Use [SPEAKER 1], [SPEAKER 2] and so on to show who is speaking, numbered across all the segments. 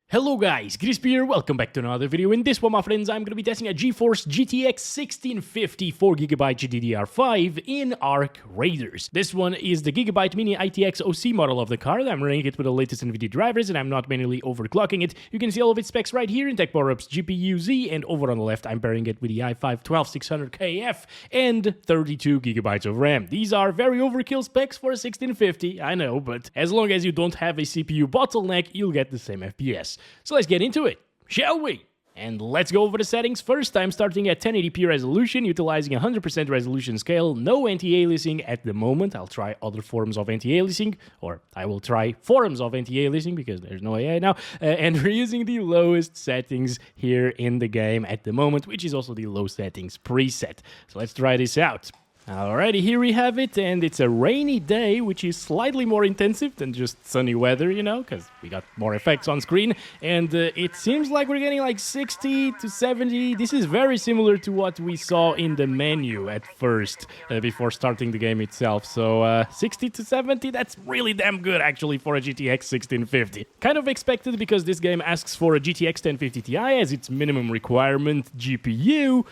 [SPEAKER 1] Hello guys, Crispy here, welcome back to another video. In this one, my friends, I'm going to be testing a GeForce GTX 1650 4GB GDDR5 in Arc Raiders. This one is the Gigabyte Mini ITX OC model of the card. I'm running it with the latest Nvidia drivers and I'm not manually overclocking it. You can see all of its specs right here in Tech Power-Ups GPU Z, and over on the left I'm pairing it with the i5-12600KF and 32GB of RAM. These are very overkill specs for a 1650, I know, but as long as you don't have a CPU bottleneck, you'll get the same FPS. So let's get into it, shall we? And let's go over the settings. First, I'm starting at 1080p resolution, utilizing 100% resolution scale, no anti-aliasing at the moment. I'll try other forms of anti-aliasing, or I will try forms of anti-aliasing because there's no AI now. And we're using the lowest settings here in the game at the moment, which is also the low settings preset. So let's try this out. Alrighty, here we have it, and it's a rainy day, which is slightly more intensive than just sunny weather, you know, because we got more effects on screen, and it seems like we're getting like 60 to 70. This is very similar to what we saw in the menu at first, before starting the game itself, so 60 to 70, that's really damn good, actually, for a GTX 1650. Kind of expected, because this game asks for a GTX 1050 Ti as its minimum requirement GPU,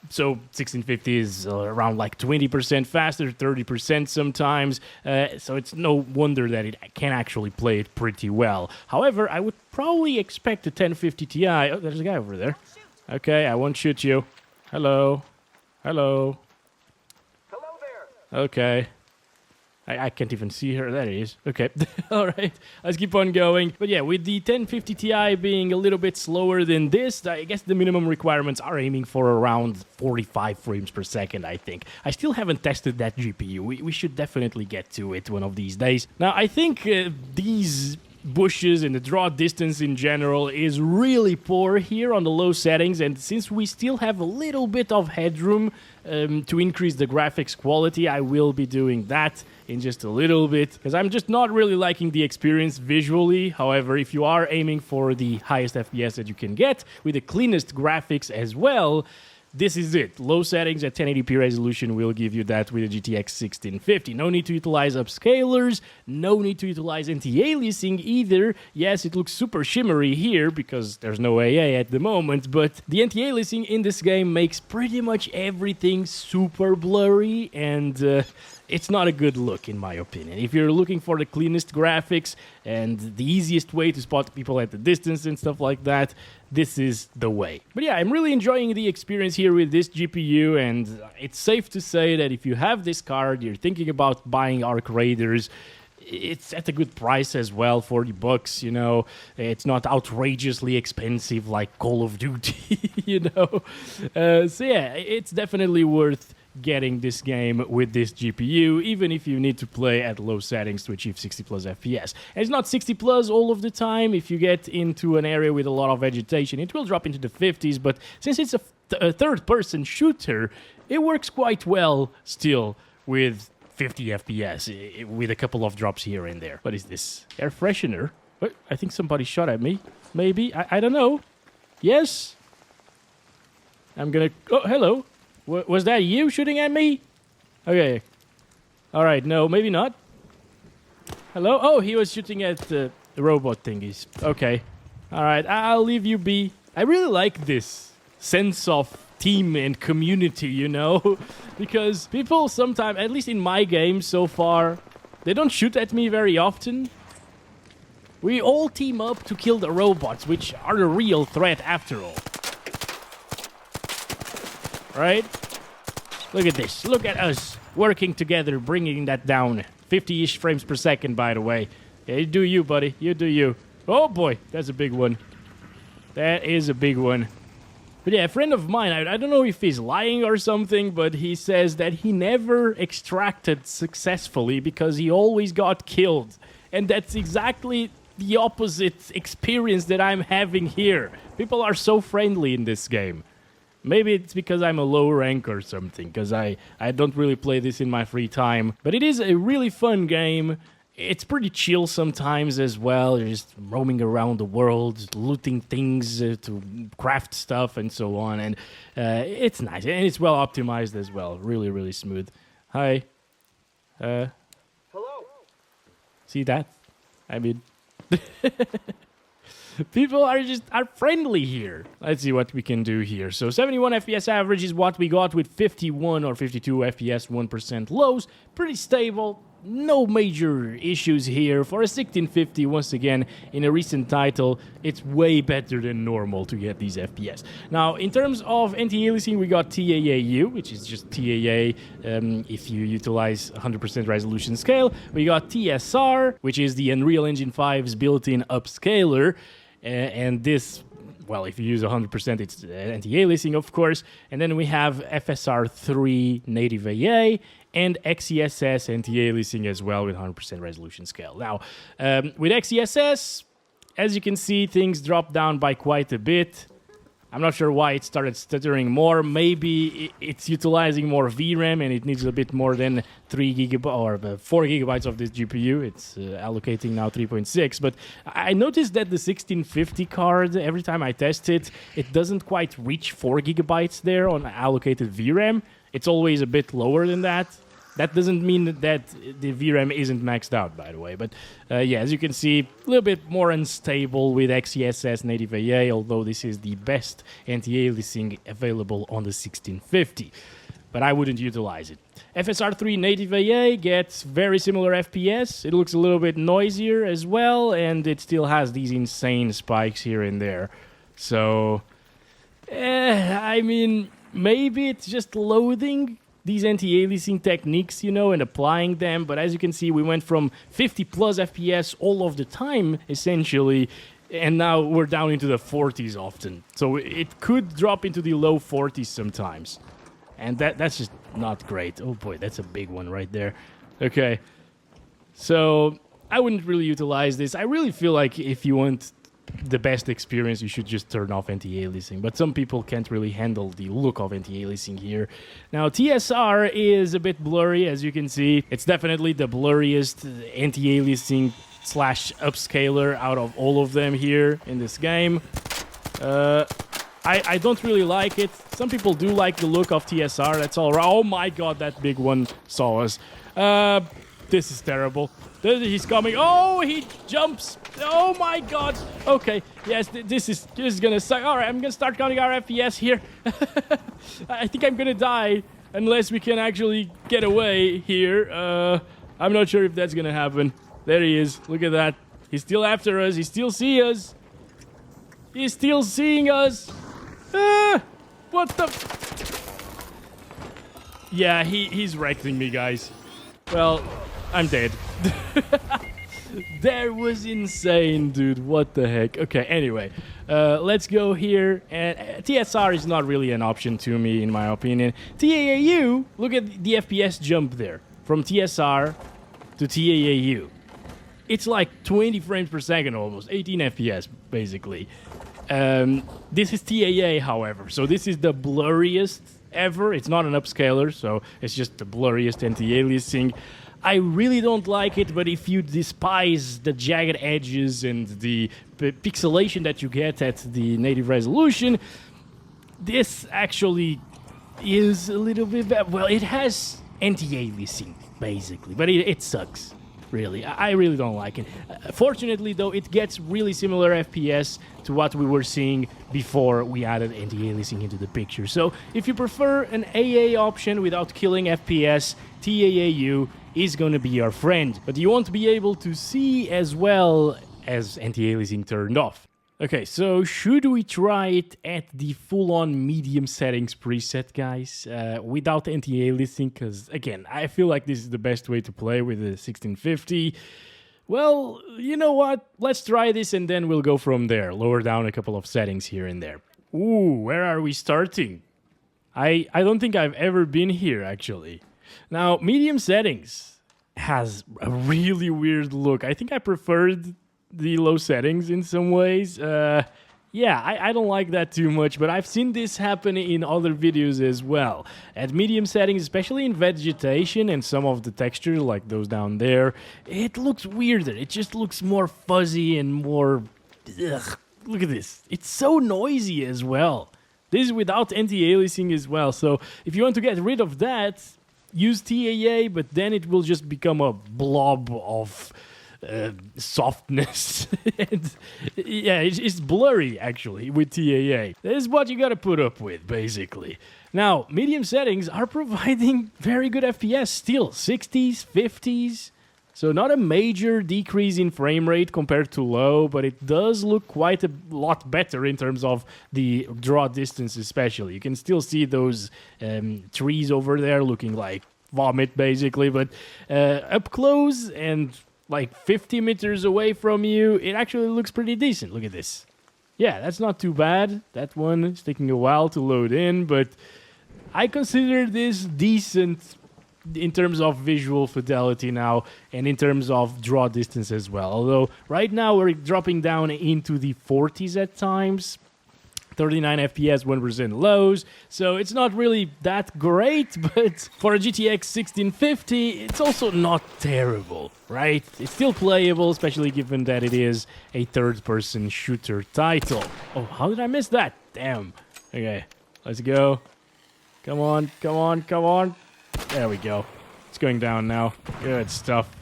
[SPEAKER 1] so 1650 is around like 20% faster, 30% sometimes, so it's no wonder that it can actually play it pretty well. However, I would probably expect a 1050 Ti... Oh, there's a guy over there. Okay, I won't shoot you. Hello. Hello.
[SPEAKER 2] Hello there.
[SPEAKER 1] Okay. I can't even see her. There it is. Okay. Alright. Let's keep on going. But yeah, with the 1050 Ti being a little bit slower than this, I guess the minimum requirements are aiming for around 45 frames per second, I think. I still haven't tested that GPU. We should definitely get to it one of these days. Now, I think these bushes and the draw distance in general is really poor here on the low settings, and since we still have a little bit of headroom to increase the graphics quality, I will be doing that in just a little bit, because I'm just not really liking the experience visually. However, if you are aiming for the highest FPS that you can get with the cleanest graphics as well, this is it. Low settings at 1080p resolution will give you that with the GTX 1650. No need to utilize upscalers, no need to utilize anti-aliasing either. Yes, it looks super shimmery here because there's no AA at the moment, but the anti-aliasing in this game makes pretty much everything super blurry, and it's not a good look, in my opinion. If you're looking for the cleanest graphics and the easiest way to spot people at the distance and stuff like that, this is the way. But yeah, I'm really enjoying the experience here with this GPU, and it's safe to say that if you have this card, you're thinking about buying Arc Raiders, it's at a good price as well, $40, you know. It's not outrageously expensive like Call of Duty, you know. So yeah, it's definitely worth getting this game with this GPU, even if you need to play at low settings to achieve 60 plus FPS. And it's not 60 plus all of the time. If you get into an area with a lot of vegetation, it will drop into the 50s, but since it's a third-person shooter, it works quite well still with 50 FPS, with a couple of drops here and there. What is this? Air freshener? What? I think somebody shot at me. Maybe? I don't know. Yes? I'm gonna... Oh, hello. Was that you shooting at me? Okay. Alright, no, maybe not. Hello? Oh, he was shooting at the robot thingies. Okay. Alright, I'll leave you be. I really like this sense of team and community, you know? Because people sometimes, at least in my games so far, they don't shoot at me very often. We all team up to kill the robots, which are the real threat after all. Right? Look at this. Look at us working together, bringing that down. 50-ish frames per second, by the way. Yeah, you do you, buddy. You do you. Oh, boy. That's a big one. That is a big one. But yeah, a friend of mine, I don't know if he's lying or something, but he says that he never extracted successfully because he always got killed. And that's exactly the opposite experience that I'm having here. People are so friendly in this game. Maybe it's because I'm a low rank or something, because I don't really play this in my free time. But it is a really fun game. It's pretty chill sometimes as well. You're just roaming around the world, looting things to craft stuff and so on. And it's nice. And it's well optimized as well. Really, really smooth. Hi.
[SPEAKER 2] Hello.
[SPEAKER 1] See that? I mean... People are friendly here. Let's see what we can do here. So 71 FPS average is what we got with 51 or 52 FPS 1% lows. Pretty stable. No major issues here. For a 1650, once again, in a recent title, it's way better than normal to get these FPS. Now, in terms of anti-aliasing, we got TAAU, which is just TAA if you utilize 100% resolution scale. We got TSR, which is the Unreal Engine 5's built-in upscaler. And this, well, if you use 100%, it's anti-aliasing, of course. And then we have FSR3 native AA and XeSS anti-aliasing as well with 100% resolution scale. Now, with XeSS, as you can see, things drop down by quite a bit. I'm not sure why it started stuttering more. Maybe it's utilizing more VRAM and it needs a bit more than 3 GB or 4 gigabytes of this GPU. It's allocating now 3.6. But I noticed that the 1650 card, every time I test it, it doesn't quite reach 4 gigabytes there on allocated VRAM. It's always a bit lower than that. That doesn't mean that the VRAM isn't maxed out, by the way. But yeah, as you can see, a little bit more unstable with XeSS native AA, although this is the best anti-aliasing available on the 1650. But I wouldn't utilize it. FSR3 native AA gets very similar FPS. It looks a little bit noisier as well, and it still has these insane spikes here and there. So, I mean, maybe it's just loading these anti-aliasing techniques, you know, and applying them. But as you can see, we went from 50 plus FPS all of the time, essentially, and now we're down into the 40s often. So it could drop into the low 40s sometimes. And that's just not great. Oh boy, that's a big one right there. Okay. So I wouldn't really utilize this. I really feel like if you want the best experience, you should just turn off anti-aliasing. But some people can't really handle the look of anti-aliasing here. Now, TSR is a bit blurry, as you can see. It's definitely the blurriest anti-aliasing slash upscaler out of all of them here in this game. I don't really like it. Some people do like the look of TSR. That's all right. Oh my god, that big one saw us. This is terrible. He's coming. Oh, he jumps. Oh my god. Okay. Yes, this is gonna suck. All right, I'm gonna start counting our FPS here. I think I'm gonna die unless we can actually get away here. I'm not sure if that's gonna happen. There he is. Look at that. He's still after us. He still sees us. He's still seeing us. What the? Yeah, he's wrecking me, guys. Well, I'm dead. That was insane, dude. What the heck? Okay, anyway. Let's go here. And TSR is not really an option to me, in my opinion. TAAU, look at the FPS jump there. From TSR to TAAU. It's like 20 frames per second almost. 18 FPS, basically. This is TAA, however. So this is the blurriest ever. It's not an upscaler, so it's just the blurriest anti-aliasing. I really don't like it, but if you despise the jagged edges and the pixelation that you get at the native resolution, this actually is a little bit bad. Well, it has anti-aliasing, basically, but it sucks, really. I really don't like it. Fortunately, though, it gets really similar FPS to what we were seeing before we added anti-aliasing into the picture. So if you prefer an AA option without killing FPS, TAAU is going to be your friend, but you won't be able to see as well as anti-aliasing turned off. Okay, so should we try it at the full-on medium settings preset, guys, without anti-aliasing? Because, again, I feel like this is the best way to play with the 1650. Well, you know what? Let's try this and then we'll go from there. Lower down a couple of settings here and there. Ooh, where are we starting? I don't think I've ever been here, actually. Now, medium settings has a really weird look. I think I preferred the low settings in some ways. Yeah, I don't like that too much, but I've seen this happen in other videos as well. At medium settings, especially in vegetation and some of the textures, like those down there, it looks weirder. It just looks more fuzzy and more... Ugh, look at this. It's so noisy as well. This is without anti-aliasing as well, so if you want to get rid of that, use TAA, but then it will just become a blob of softness. And, yeah, it's blurry, actually, with TAA. This is what you gotta put up with, basically. Now, medium settings are providing very good FPS still. 60s, 50s. So not a major decrease in frame rate compared to low, but it does look quite a lot better in terms of the draw distance especially. You can still see those trees over there looking like vomit basically, but up close and like 50 meters away from you, it actually looks pretty decent. Look at this. Yeah, that's not too bad. That one is taking a while to load in, but I consider this decent in terms of visual fidelity now and in terms of draw distance as well. Although right now we're dropping down into the 40s at times, 39 FPS when we're in lows, so it's not really that great, but for a GTX 1650, it's also not terrible, right? It's still playable, especially given that it is a third-person shooter title. Oh, how did I miss that? Damn. Okay, let's go. Come on, come on, come on. There we go. It's going down now. Good stuff.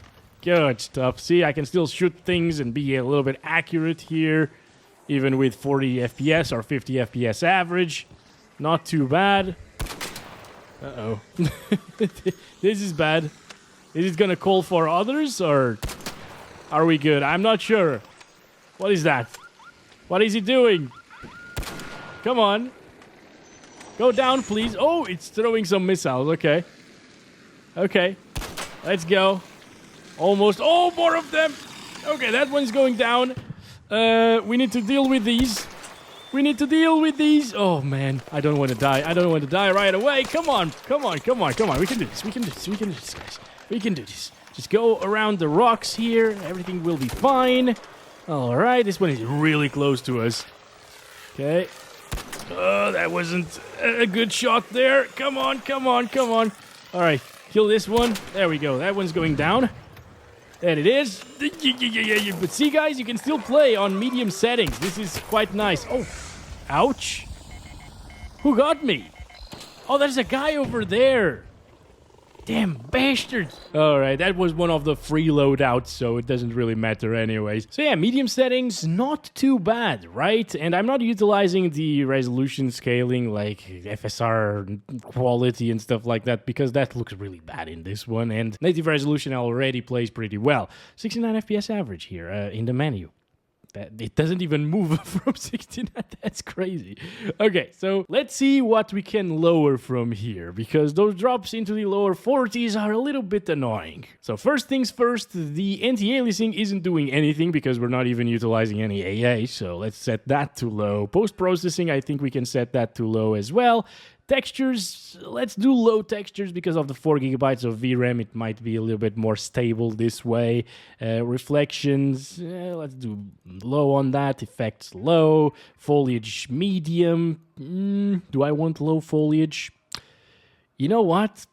[SPEAKER 1] Good stuff. See, I can still shoot things and be a little bit accurate here, even with 40 FPS or 50 FPS average. Not too bad. Uh-oh. This is bad. Is it gonna call for others, or are we good? I'm not sure. What is that? What is he doing? Come on. Go down, please. Oh, it's throwing some missiles. Okay. Okay. Let's go. Almost. Oh, more of them. Okay, that one's going down. We need to deal with these. We need to deal with these. Oh, man. I don't want to die. I don't want to die right away. Come on. Come on. Come on. Come on. We can do this. We can do this. We can do this, guys. We can do this. Just go around the rocks here. Everything will be fine. All right. This one is really close to us. Okay. Oh, that wasn't a good shot there. Come on. Come on. Come on. All right. Kill this one. There we go. That one's going down. There it is. But see, guys, you can still play on medium settings. This is quite nice. Oh, ouch. Who got me? Oh, there's a guy over there. Damn bastard. All right, that was one of the free loadouts, so it doesn't really matter anyways. So yeah, medium settings, not too bad, right? And I'm not utilizing the resolution scaling like FSR quality and stuff like that, because that looks really bad in this one, and native resolution already plays pretty well. 69 FPS average here in the menu. It doesn't even move from 69. That's crazy. Okay, so let's see what we can lower from here, because those drops into the lower 40s are a little bit annoying. So first things first, the anti-aliasing isn't doing anything because we're not even utilizing any AA, so let's set that to low. Post-processing, I think we can set that to low as well. Textures, let's do low textures because of the 4 gigabytes of VRAM. It might be a little bit more stable this way. Reflections, let's do low on that. Effects low. Foliage medium. Do I want low foliage? You know what?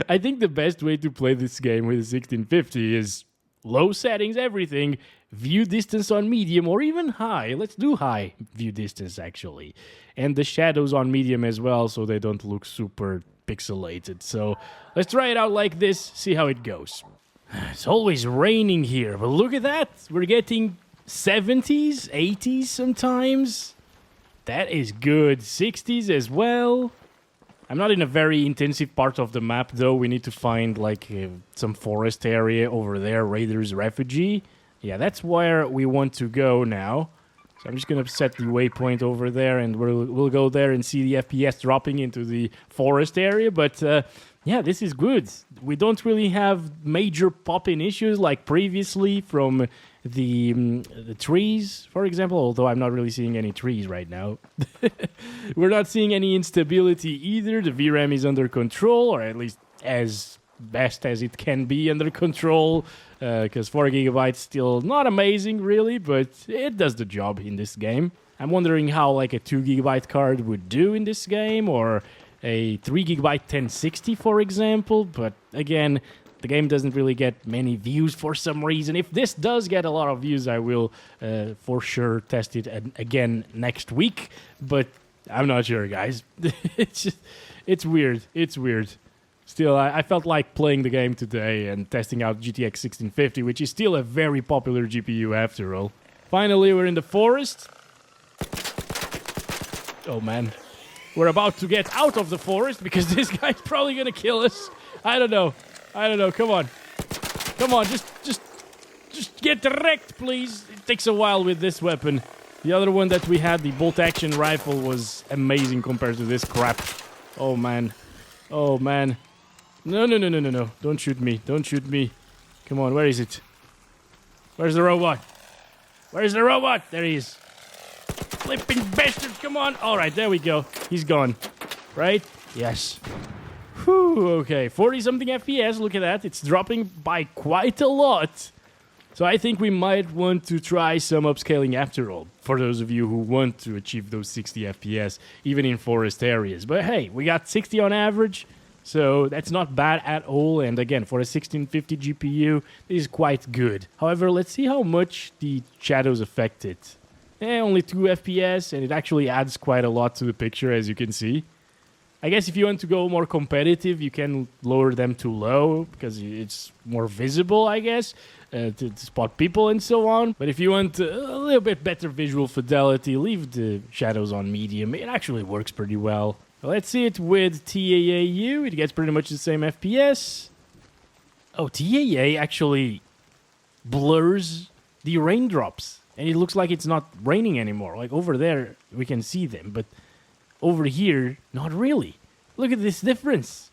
[SPEAKER 1] I think the best way to play this game with a 1650 is low settings, everything. View distance on medium or even high. Let's do high view distance, actually. And the shadows on medium as well, so they don't look super pixelated. So let's try it out like this, see how it goes. It's always raining here, but look at that. We're getting 70s, 80s sometimes. That is good. 60s as well. I'm not in a very intensive part of the map, though. We need to find, like, some forest area over there, Raiders Refugee. Yeah, that's where we want to go now. So I'm just going to set the waypoint over there, and we'll go there and see the FPS dropping into the forest area. But, yeah, this is good. We don't really have major pop-in issues like previously from the trees, for example, although I'm not really seeing any trees right now. We're not seeing any instability either. The VRAM is under control, or at least as best as it can be under control, because 4 gigabytes still not amazing really, but it does the job in this game. I'm wondering how like a 2 gigabyte card would do in this game, or a 3 gigabyte 1060 for example, but again, the game doesn't really get many views for some reason. If this does get a lot of views, I will for sure test it again next week, but I'm not sure, guys. It's weird. It's weird. Still, I felt like playing the game today and testing out GTX 1650, which is still a very popular GPU after all. Finally, we're in the forest. Oh man. We're about to get out of the forest because this guy's probably gonna kill us. I don't know. Come on. Come on, just get wrecked, please. It takes a while with this weapon. The other one that we had, the bolt-action rifle, was amazing compared to this crap. Oh man. Oh man. No. Don't shoot me. Don't shoot me. Come on, where is it? Where's the robot? Where's the robot? There he is. Flipping bastard, come on. All right, there we go. He's gone. Right? Yes. Whew, okay. 40-something FPS, look at that. It's dropping by quite a lot. So I think we might want to try some upscaling after all, for those of you who want to achieve those 60 FPS, even in forest areas. But hey, we got 60 on average. So that's not bad at all, and again, for a 1650 GPU, this is quite good. However, let's see how much the shadows affect it. Only 2 FPS, and it actually adds quite a lot to the picture, as you can see. I guess if you want to go more competitive, you can lower them to low, because it's more visible, I guess, to spot people and so on. But if you want a little bit better visual fidelity, leave the shadows on medium. It actually works pretty well. Let's see it with TAAU. It gets pretty much the same FPS. Oh, TAA actually blurs the raindrops. And it looks like it's not raining anymore. Like over there, we can see them. But over here, not really. Look at this difference.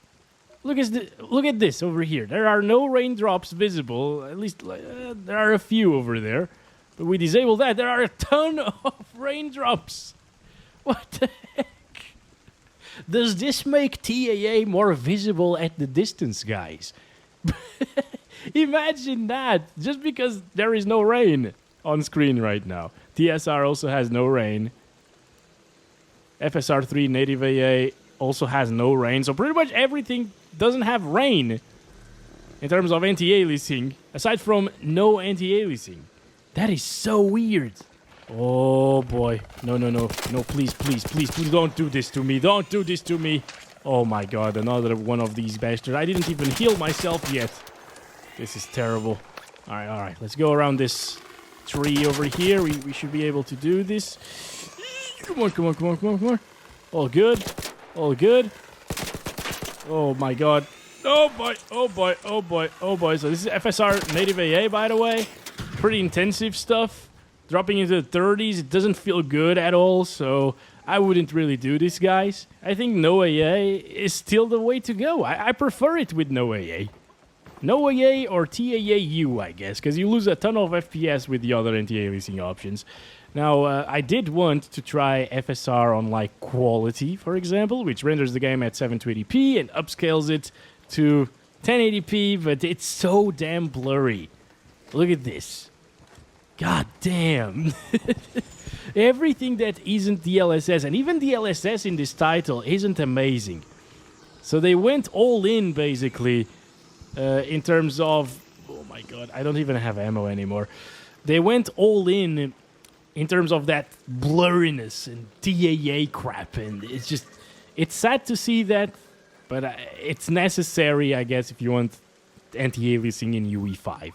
[SPEAKER 1] Look at this over here. There are no raindrops visible. At least there are a few over there. But we disable that. There are a ton of raindrops. What the heck? Does this make TAA more visible at the distance, guys? Imagine that, just because there is no rain on screen right now. TSR also has no rain. FSR3 native AA also has no rain. So pretty much everything doesn't have rain in terms of anti-aliasing, aside from no anti-aliasing. That is so weird. Oh boy. No, please, don't do this to me. Don't do this to me. Oh my god, another one of these bastards. I didn't even heal myself yet. This is terrible. Alright, let's go around this tree over here. We should be able to do this. Come on. All good. Oh my god. Oh boy. So this is FSR native AA, by the way. Pretty intensive stuff. Dropping into the 30s, it doesn't feel good at all, so I wouldn't really do this, guys. I think no AA is still the way to go. I prefer it with no AA. No AA or TAAU, I guess, because you lose a ton of FPS with the other anti-aliasing options. Now, I did want to try FSR on, like, quality, for example, which renders the game at 720p and upscales it to 1080p, but it's so damn blurry. Look at this. God damn. Everything that isn't DLSS, and even DLSS in this title, isn't amazing. So they went all in, basically, in terms of... Oh my god, I don't even have ammo anymore. They went all in terms of that blurriness and TAA crap, and it's just... It's sad to see that, but it's necessary, I guess, if you want anti-aliasing in UE5.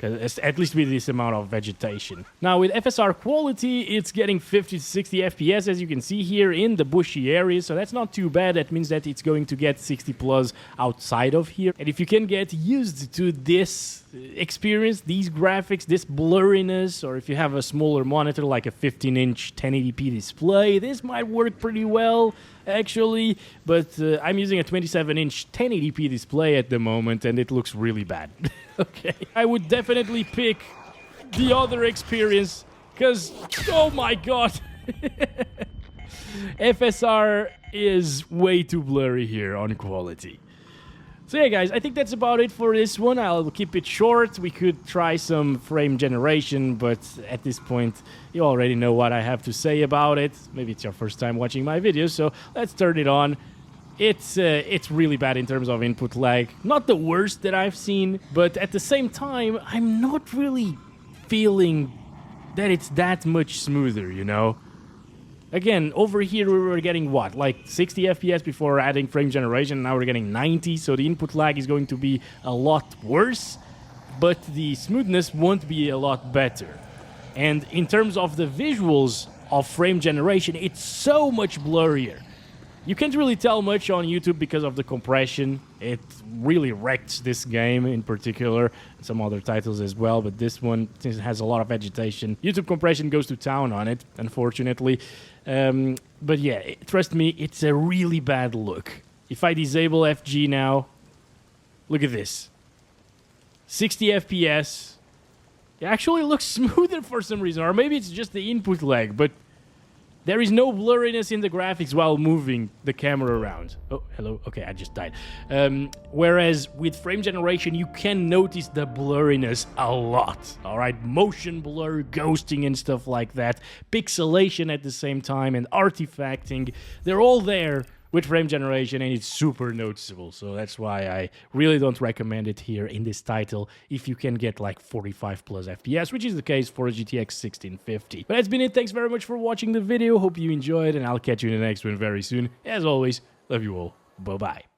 [SPEAKER 1] At least with this amount of vegetation. Now, with FSR quality, it's getting 50 to 60 FPS, as you can see here, in the bushy areas. So that's not too bad. That means that it's going to get 60 plus outside of here. And if you can get used to this experience, these graphics, this blurriness, or if you have a smaller monitor like a 15-inch 1080p display, this might work pretty well, actually. But I'm using a 27-inch 1080p display at the moment, and it looks really bad. Okay, I would definitely pick the other experience, because, oh my god, FSR is way too blurry here on quality. So yeah, guys, I think that's about it for this one. I'll keep it short. We could try some frame generation, but at this point, you already know what I have to say about it. Maybe it's your first time watching my videos, so let's turn it on. It's really bad in terms of input lag. Not the worst that I've seen, but at the same time, I'm not really feeling that it's that much smoother, you know? Again, over here we were getting what? Like 60 FPS before adding frame generation, now we're getting 90, so the input lag is going to be a lot worse, but the smoothness won't be a lot better. And in terms of the visuals of frame generation, it's so much blurrier. You can't really tell much on YouTube because of the compression. It really wrecked this game in particular, some other titles as well, but this one, since it has a lot of vegetation, YouTube compression goes to town on it, unfortunately. But yeah, trust me, it's a really bad look. If I disable FG now, look at this. 60 FPS. It actually looks smoother for some reason, or maybe it's just the input lag, but there is no blurriness in the graphics while moving the camera around. Oh, hello. Okay, I just died. Whereas with frame generation, you can notice the blurriness a lot. All right, motion blur, ghosting and stuff like that. Pixelation at the same time and artifacting. They're all there with frame generation, and it's super noticeable. So that's why I really don't recommend it here in this title if you can get like 45 plus FPS, which is the case for a GTX 1650. But that's been it. Thanks very much for watching the video. Hope you enjoyed, and I'll catch you in the next one very soon. As always, love you all. Bye-bye.